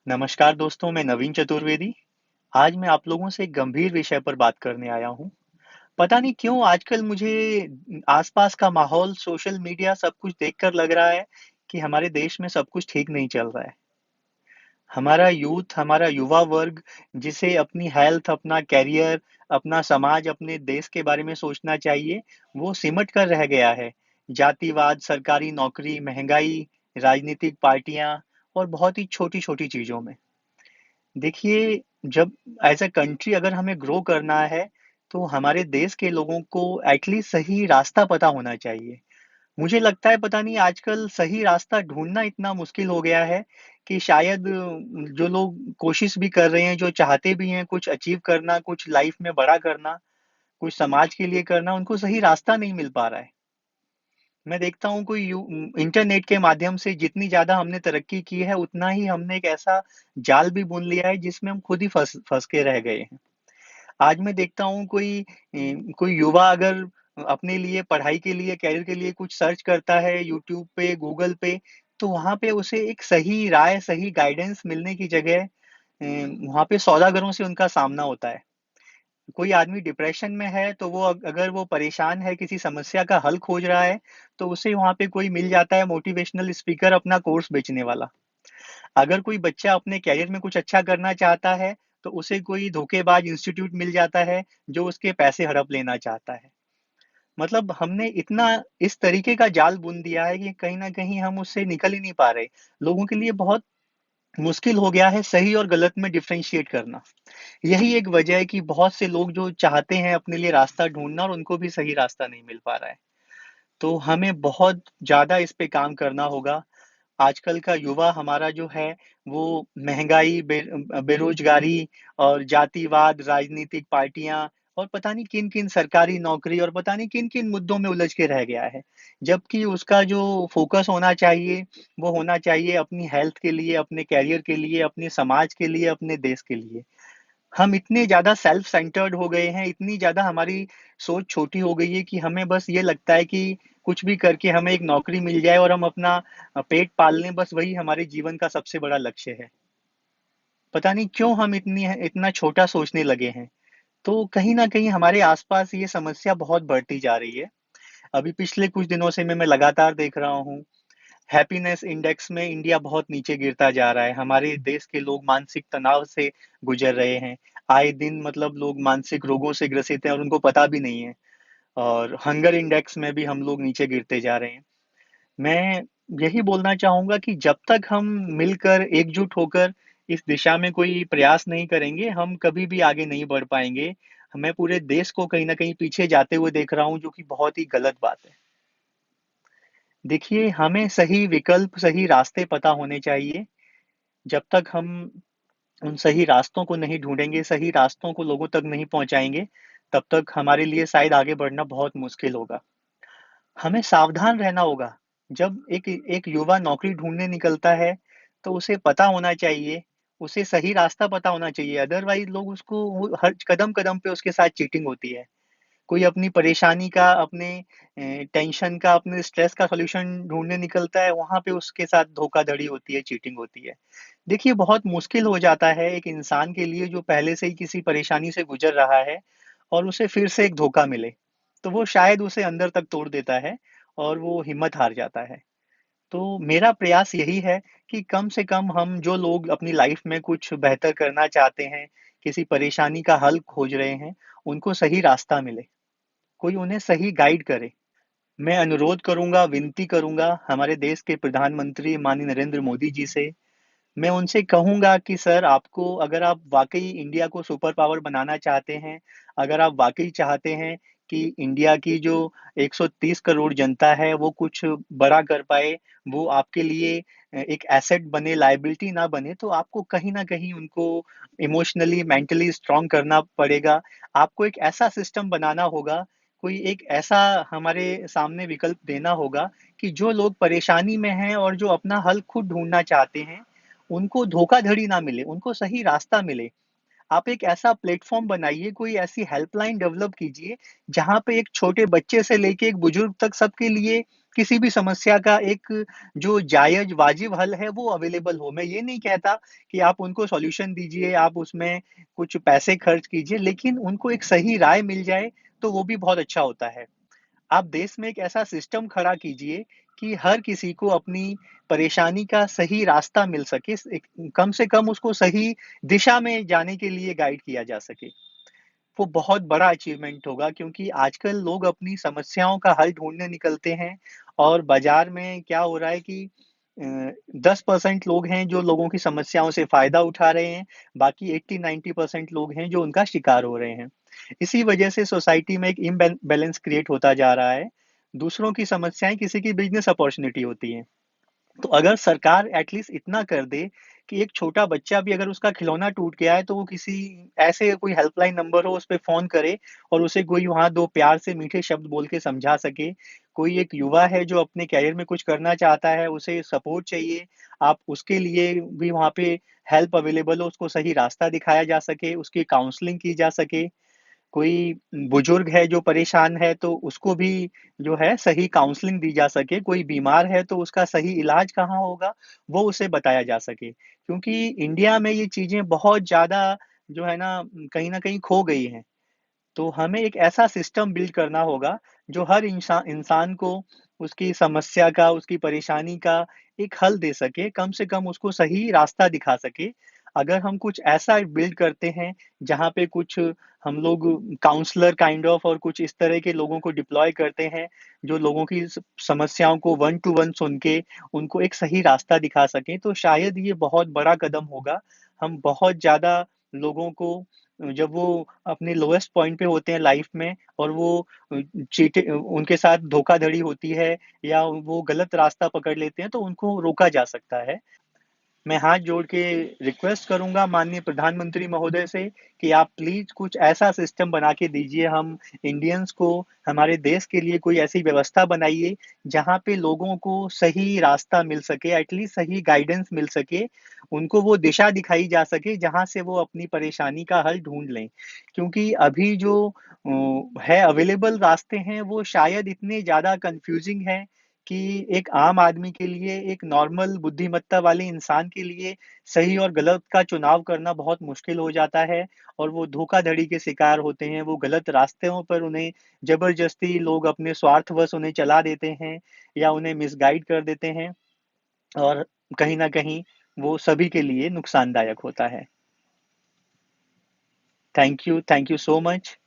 नमस्कार दोस्तों, मैं नवीन चतुर्वेदी। आज मैं आप लोगों से एक गंभीर विषय पर बात करने आया हूँ। पता नहीं क्यों आजकल मुझे आसपास का माहौल, सोशल मीडिया सब कुछ देखकर लग रहा है कि हमारे देश में सब कुछ ठीक नहीं चल रहा है। हमारा युवा वर्ग जिसे अपनी हेल्थ, अपना करियर, अपना समाज, अपने देश के बारे में सोचना चाहिए, वो सिमट कर रह गया है। जातिवाद, सरकारी नौकरी, महँगाई, राजनीतिक पार्टियाँ और बहुत ही छोटी-छोटी चीज़ों में। देखिए, जब एज़ अ कंट्री अगर हमें ग्रो करना है, तो हमारे देश के लोगों को एटलीस्ट सही रास्ता पता होना चाहिए। मुझे लगता है पता नहीं आजकल सही रास्ता ढूँढना इतना मुश्किल हो गया है कि शायद जो लोग कोशिश भी कर रहे हैं, जो चाहते भी हैं कुछ अचीव करना, कुछ लाइफ़ में बड़ा करना, कुछ समाज के लिए करना, उनको सही रास्ता नहीं मिल पा रहा है। मैं देखता हूँ इंटरनेट के माध्यम से जितनी ज़्यादा हमने तरक्की की है, उतना ही हमने एक ऐसा जाल भी बुन लिया है जिसमें हम खुद ही फँस फँस के रह गए हैं। आज मैं देखता हूँ कोई युवा अगर अपने लिए पढ़ाई के लिए, करियर के लिए कुछ सर्च करता है यूट्यूब पे, गूगल पे, तो वहाँ पे उसे एक सही राय, सही गाइडेंस मिलने की जगह वहाँ पे सौदागरों से उनका सामना होता है। कोई आदमी डिप्रेशन में है तो वो अगर वो परेशान है, किसी समस्या का हल खोज रहा है, तो उसे वहाँ पे कोई मिल जाता है मोटिवेशनल स्पीकर अपना कोर्स बेचने वाला। अगर कोई बच्चा अपने करियर में कुछ अच्छा करना चाहता है, तो उसे कोई धोखेबाज इंस्टीट्यूट मिल जाता है, जो उसके पैसे हड़प लेना चाहता है। मतलब हमने इतना इस तरीके का जाल बुन दिया है कि कहीं न कहीं हम उससे निकल ही नहीं पा रहे। लोगों के लिए बहुत मुश्किल हो गया है सही और गलत में डिफरेंशिएट करना। यही एक वजह है कि बहुत से लोग जो चाहते हैं अपने लिए रास्ता ढूँढना और उनको भी सही रास्ता नहीं मिल पा रहा है। तो हमें बहुत ज़्यादा इस पे काम करना होगा। आजकल का युवा हमारा जो है, वो महँगाई, बेरोज़गारी और जातिवाद, राजनीतिक पार्टियाँ और पता नहीं किन-किन सरकारी नौकरी और पता नहीं किन-किन मुद्दों में उलझ के रह गया है। जबकि उसका जो फ़ोकस होना चाहिए, वो होना चाहिए अपनी हेल्थ के लिए, अपने करियर के लिए, अपने समाज के लिए, अपने देश के लिए। हम इतने ज़्यादा सेल्फ सेंटर्ड हो गए हैं, इतनी ज़्यादा हमारी सोच छोटी हो गई है कि हमें बस ये लगता है कि कुछ भी करके हमें एक नौकरी मिल जाए और हम अपना पेट पाल लें, बस वही हमारे जीवन का सबसे बड़ा लक्ष्य है। पता नहीं क्यों हम इतना छोटा सोचने लगे हैं। तो कहीं न कहीं हमारे आस-पास ये समस्या बहुत बढ़ती जा रही है। अभी पिछले कुछ दिनों से मैं लगातार देख रहा हूँ, हैप्पीनेस इंडेक्स में इंडिया बहुत नीचे गिरता जा रहा है। हमारे देश के लोग मानसिक तनाव से गुज़र रहे हैं। आए दिन मतलब लोग मानसिक रोगों से ग्रसित हैं और उनको पता भी नहीं है। और हंगर इंडेक्स में भी हम लोग नीचे गिरते जा रहे हैं। मैं यही बोलना चाहूँगा कि जब तक हम मिलकर, एकजुट होकर इस दिशा में कोई प्रयास नहीं करेंगे, हम कभी भी आगे नहीं बढ़ पाएँगे। मैं पूरे देश को कहीं न कहीं पीछे जाते हुए देख रहा हूँ, जो कि बहुत ही गलत बात है। देखिए, हमें सही विकल्प, सही रास्ते पता होने चाहिए। जब तक हम उन सही रास्तों को नहीं ढूँढेंगे, सही रास्तों को लोगों तक नहीं पहुँचाएँगे, तब तक हमारे लिए शायद आगे बढ़ना बहुत मुश्किल होगा। हमें सावधान रहना होगा। जब एक एक युवा नौकरी ढूँढने निकलता है, तो उसे पता होना चाहिए, उसे सही रास्ता पता होना चाहिए, अदरवाइज़ लोग उसको वो हर कदम-कदम पे उसके साथ चीटिंग होती है। कोई अपनी परेशानी का, अपने टेंशन का, अपने स्ट्रेस का सॉल्यूशन ढूँढने निकलता है, वहाँ पे उसके साथ धोखाधड़ी होती है, चीटिंग होती है। देखिए, बहुत मुश्किल हो जाता है एक इंसान के लिए जो पहले से ही किसी परेशानी से गुज़र रहा है और उसे फिर से एक धोखा मिले, तो वो शायद उसे अंदर तक तोड़ देता है और वो हिम्मत हार जाता है। तो मेरा प्रयास यही है कि कम से कम हम जो लोग अपनी लाइफ़ में कुछ बेहतर करना चाहते हैं, किसी परेशानी का हल खोज रहे हैं, उनको सही रास्ता मिले। कोई उन्हें सही गाइड करे। मैं अनुरोध करूँगा, विनती करूँगा हमारे देश के प्रधानमंत्री माननीय नरेंद्र मोदी जी से, मैं उनसे कहूँगा कि सर आपको अगर आप वाक़ई इंडिया को सुपर पावर बनाना चाहते हैं, अगर आप वाक़ई चाहते हैं कि इंडिया की जो 130 करोड़ जनता है वो कुछ बड़ा कर पाए, वो आपके लिए एक एसेट बने, लायबिलिटी ना बने, तो आपको कहीं न कहीं उनको इमोशनली, मेंटली स्ट्रॉन्ग करना पड़ेगा। आपको एक ऐसा सिस्टम बनाना होगा, कोई एक ऐसा हमारे सामने विकल्प देना होगा कि जो लोग परेशानी में हैं और जो अपना हल खुद ढूँढना चाहते हैं, उनको धोखाधड़ी ना मिले, उनको सही रास्ता मिले। आप एक ऐसा प्लेटफ़ॉर्म बनाइए, कोई ऐसी हेल्पलाइन डेवलप कीजिए, जहाँ पे एक छोटे बच्चे से लेके एक बुजुर्ग तक सबके लिए किसी भी समस्या का एक जो जायज़ वाजिब हल है वो अवेलेबल हो। मैं ये नहीं कहता कि आप उनको सॉल्यूशन दीजिए, आप उसमें कुछ पैसे खर्च कीजिए, लेकिन उनको एक सही राय मिल जाए, तो वो भी बहुत अच्छा होता है। आप देश में एक ऐसा सिस्टम खड़ा कीजिए कि हर किसी को अपनी परेशानी का सही रास्ता मिल सके, कम से कम उसको सही दिशा में जाने के लिए गाइड किया जा सके। वो बहुत बड़ा अचीवमेंट होगा क्योंकि आजकल लोग अपनी समस्याओं का हल ढूँढने निकलते हैं और बाज़ार में क्या हो रहा है कि 10% लोग हैं जो लोगों की समस्याओं से फ़ायदा उठा रहे हैं, बाकी 80-90% लोग हैं जो उनका शिकार हो रहे हैं। इसी वजह से सोसाइटी में एक बैलेंस क्रिएट होता जा रहा है। दूसरों की समस्याएँ किसी की बिज़नेस अपॉर्च्युनिटी होती हैं। तो अगर सरकार एटलीस्ट इतना कर दे कि एक छोटा बच्चा भी अगर उसका खिलौना टूट गया है तो वो किसी ऐसे कोई हेल्पलाइन नंबर हो उस पे फ़ोन करे और उसे कोई वहाँ 2 प्यार से मीठे शब्द बोल के समझा सके। कोई एक युवा है जो अपने करियर में कुछ करना चाहता है, उसे सपोर्ट चाहिए, आप उसके लिए भी वहाँ पे हेल्प अवेलेबल हो, उसको सही रास्ता दिखाया जा सके, उसकी काउंसलिंग की जा सके। कोई बुजुर्ग है जो परेशान है तो उसको भी जो है सही काउंसलिंग दी जा सके, कोई बीमार है तो उसका सही इलाज कहाँ होगा, वो उसे बताया जा सके। क्योंकि इंडिया में ये चीज़ें बहुत ज़्यादा जो है ना कहीं न कहीं खो गई हैं। तो हमें एक ऐसा सिस्टम बिल्ड करना होगा, जो हर इंसान को उसकी समस्या का, उसकी परेशानी का एक हल दे सके, कम से कम उसको सही रास्ता दिखा सके। अगर हम कुछ ऐसा बिल्ड करते हैं, जहाँ पे कुछ हम लोग काउंसलर काइंड ऑफ और कुछ इस तरह के लोगों को डिप्लॉय करते हैं, जो लोगों की समस्याओं को वन टू वन सुन के उनको एक सही रास्ता दिखा सकें, तो शायद ये बहुत बड़ा कदम होगा। हम बहुत ज़्यादा लोगों को जब वो अपने लोएस्ट पॉइंट पे होते हैं लाइफ में और वो उनके साथ धोखाधड़ी होती है या वो गलत रास्ता पकड़ लेते हैं, तो उनको रोका जा सकता है। मैं हाथ जोड़ के रिक्वेस्ट करूँगा माननीय प्रधानमंत्री महोदय से कि आप प्लीज़ कुछ ऐसा सिस्टम बना के दीजिए हम इंडियंस को, हमारे देश के लिए कोई ऐसी व्यवस्था बनाइए, जहाँ पे लोगों को सही रास्ता मिल सके, एटलीस्ट सही गाइडेंस मिल सके, उनको वो दिशा दिखाई जा सके, जहाँ से वो अपनी परेशानी का हल ढूँढ लें। क्योंकि अभी जो है अवेलेबल रास्ते हैं, वो शायद इतने ज़्यादा कन्फ्यूज़िंग हैं कि एक आम आदमी के लिए, एक नॉर्मल बुद्धिमत्ता वाले इंसान के लिए सही और गलत का चुनाव करना बहुत मुश्किल हो जाता है और वो धोखाधड़ी के शिकार होते हैं, वो गलत रास्तों पर उन्हें ज़बरदस्ती लोग अपने स्वार्थवश उन्हें चला देते हैं या उन्हें मिसगाइड कर देते हैं और कहीं न कहीं वो सभी के लिए नुकसानदायक होता है। Thank you so much.